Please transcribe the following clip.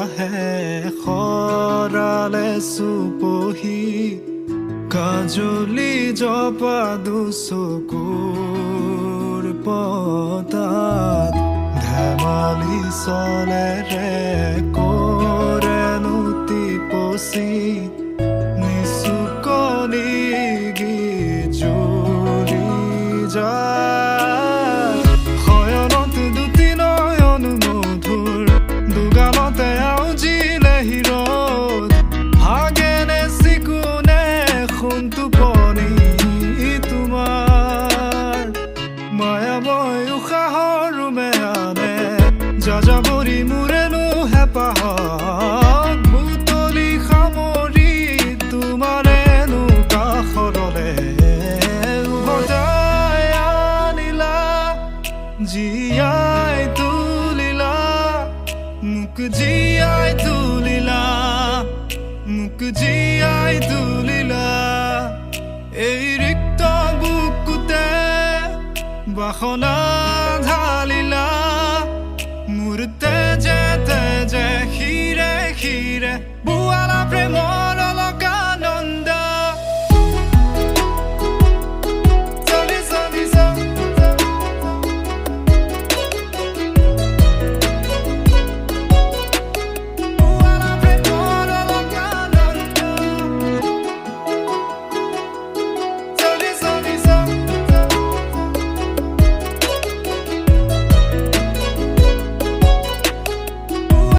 আহে খৰালে চুপহি কাজলি জপা দুচকুৰ পতাত ধেমালি চলেৰে কৰেনো টিপচি নিচুকনি গিজুৰি যায় শয়নত দুটি নয়ন মধুৰ দুগালতে আউজিলে হিৰত ভাগেনে চিকুনে সোণ টোপনি তোমাৰ মায়াময় উশাহৰ মেয়ানে যাযাবৰী মোৰেনো হেঁপাহক বুটলি সামৰি তোমাৰেনো কাষৰলে উভতাই আনিলা জীয়াই তুলিলা মোক জীয়াই তুলিলা মোক জীয়াই তুলিলা এই ৰিক্ত বুকুতে বাসনা